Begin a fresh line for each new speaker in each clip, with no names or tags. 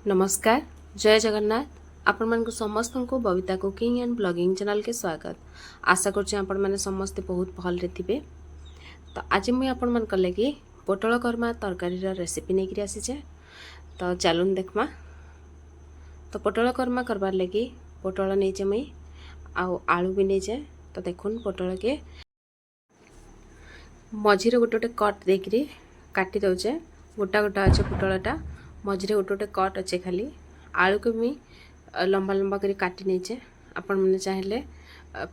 नमस्कार जय जगन्नाथ आपण मानक समस्त को Babita cooking and blogging channel के स्वागत। आशा करछे आपण माने समस्त बहुत भल रे थिबे। तो आज मुई आपण मान लगी पोटल कर्मा तरकारी रेसिपी नहीं करी आसीचे। तो चलून देखमा। तो पोटल कर्मा करबार लगी पोटल नहीं मुई आउ आलू भी नहीं। तो देखुन पोटल के मझिरे गोटे गोटे कट देकरी काटी दौचे। गोटा गोटा अच्छे पोटलटा मझे गोटे गोटे कट अच्छे। खाली आलू को भी लंबा लंबा कर काटी नहीं। आपण मैंने चाहिए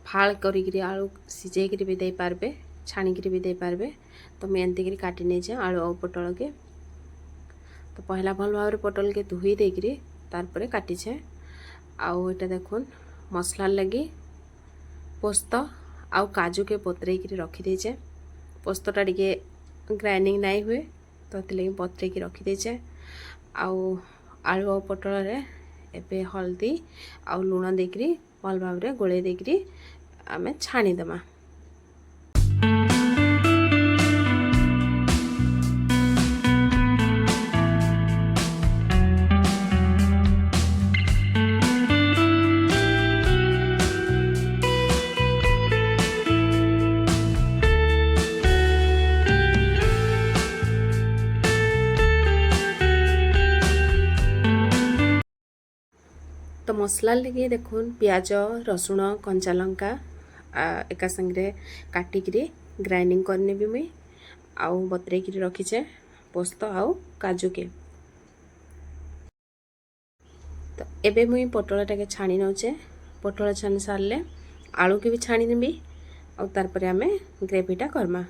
फाड़ करी आलू सिझे भी दे पारबे, छाणिकी भी दे पारबे। तो मैं एमती काटी नहीं आलू और पोटल के। तो पहला भल भाव पोटल के धोई देकरी तारपरे काटीछे। आउ एटा देखुन मसला लगी पोस्त आउ काजू के पतरे रखी देचे। पोस्तटा टिके ग्राइंडिंग नहीं हुए तो लगे पतरे रखी देचे। आउ आलू और पोटल रे एबे हल्दी आउ लुण देकरी भल भाव रे गोले देकरी आमे छाणी देमा। तो मसला लगे देखुन प्याज रसुण कंचा लंका एका संगे काटिकी ग्राइंडिंग करने भी मुई आउ बतरेकी रखीचे पोस्त आउ काजू के। तो एबे मुई पोटल टाके छाणी नौचे। पोटल छाणी सारले आलू के भी छाणी नेबी आउ तार परे आमे ग्रेवीटा करमा।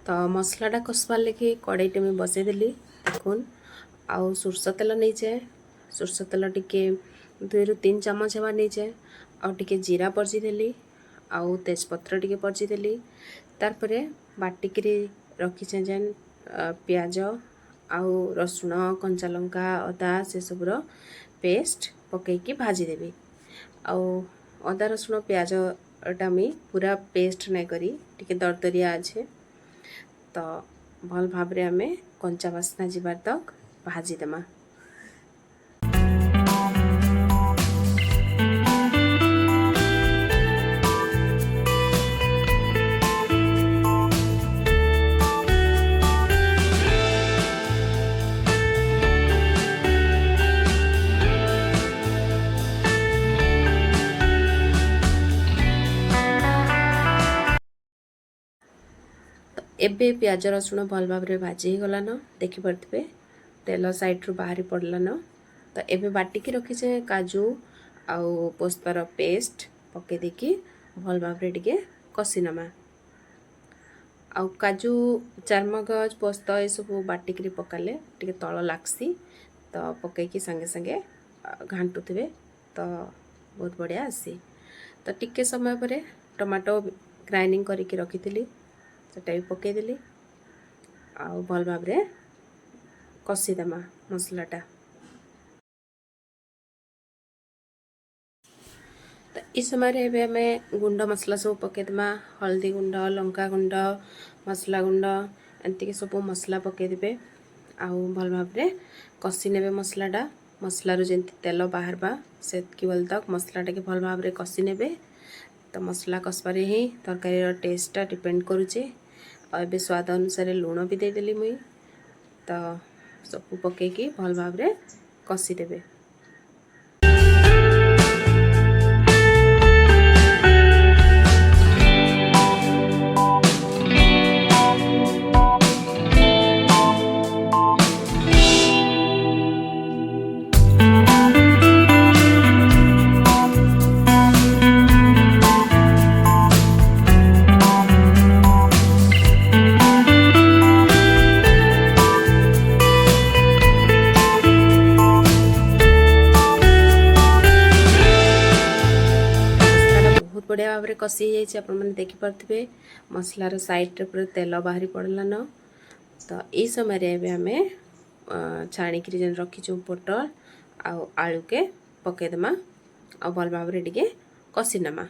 तो मसलाटा कसबार लगे कड़ईटे में बसईदेली देखुन आउ सोरष तेल नहीं। सोरष तेल टिके 2 ରୁ 3 चामच हवा नहीं। आउ टिके जीरा परजीदेली आउ तेजपत्र टिके परजीदेली। तारपरे बाटिकी रखीचे जेन प्याज आउ रसुण कंचा लंका अदा से सबुर पेस्ट पकईकी भाजीदेवी। आउ अदा रसुण प्याजटा मी पूरा पेस्ट नहीं करी टिके दरदरिया अच्छे। तो भल भाव रे आमे कंचा बास्ना जीवार तक भाजी देमा। एबे प्याज रसुण भल भाव रे भाजी गलान देखि परथिबे तेल साइड रु बाहरी पड़लान। तो एबे बाटिकी रखीचे काजू आउ पोस्तर पेस्ट पके देकी भल भाव रे टिके कसी नमा। आउ काजू चारमगज पोस्त ए सब बाटिकी पकाले टिके तळ लागसी। तो पकेकी संगे संगे घांटुथिबे तो बहुत बढ़िया आसी। तो टिके समय परे टमाटो ग्राइंडिंग करके रखीथिली सेटा भी पकईदेली आउ भल भाव रे कसीदेमा मसलाटा। तो इस समय एबे आमे गुंड मसला सब पकईदेमा हल्दी गुंड लंका गुंड मसला गुंड एंती के सब मसला पकईदेबे आउ भल भाव रे कसी नेबे मसलाटा। मसला रो जेंती तेल बाहर बा सेतकी बेल तक मसलाटा के भल भाव रे कसी नेबे। तो मसला कसबारे ही तरकारी रो टेस्टटा डिपेंड करूचे। और एबे स्वाद अनुसार लुण भी देदेली मुई। तो सब पकईकी भल भाव रे कसी देबे। बढ़िया भाव में कषि जाइए आपण मैंने देखिपे मसलार साइड्रे पूरा तेल बाहरी पड़लान। तो ये समय आम छाणिक जेन रखीचु पोटल आलू के पकईदमा आ भल भाव में टे कषि नमा।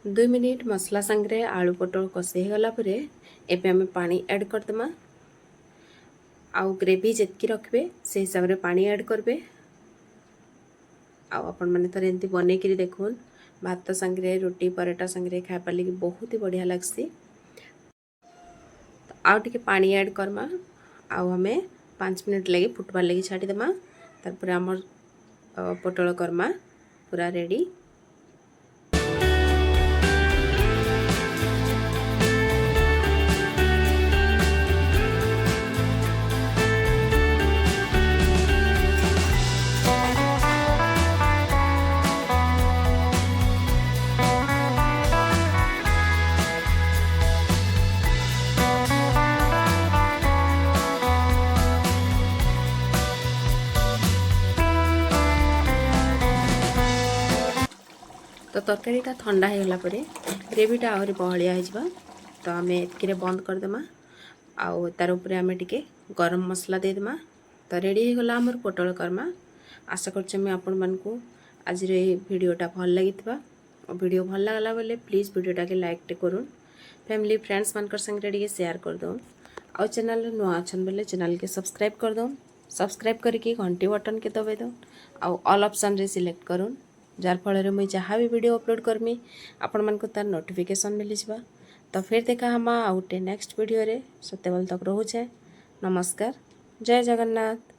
2 मिनिट मसला संगे आलू पटल कषि गला एबे आम पानी ऐड करदमा। आउ ग्रेवी जितकी रखिए से हिसाब से पानी ऐड करबे। आपण मैंने थोड़े एमती बनईकि देखुन भात संगे रोटी पराठा संगे खाइबार लगी बहुत ही बढ़िया लगसी। आउ टिके पानी ऐड करमा आउ हमें 5 मिनिट लगी फुटबार लगी छाड़ीदेमा। तारपर आमर पटल करमा पूरा रेडी। तो तरकारीटा ठंडा हो गला ग्रेवीटा आहरी बहलिया हो तो आम एतके बंद करदेमा। आउ तार उपरे आम टिके गरम मसला देदेमा। तो रेडी हो गला आमर पोटल करमा। आशा करछे मैं आपण मानकू आज वीडियोटा भल लगी। वीडियो भल लगला बोले प्लीज़ वीडियोटा के लाइक टे करूँ फैमिली फ्रेंड्स मानकर संगे टे शेयर कर दो। आउ चैनल नुआ अच्छन बोले चैनल के सब्सक्राइब कर दो। सब्सक्राइब करके घंटी बटन के दबाई दो आउ ऑल ऑप्शन रे सिलेक्ट करूँ जार फल मुझे जहाँ भी वीडियो अपलोड करमी आपण मानक तार नोटिफिकेशन मिल जावा। तो फिर देखा हम आउटे नेक्स्ट वीडियो रे। सतेबल तक रोचे। नमस्कार। जय जगन्नाथ।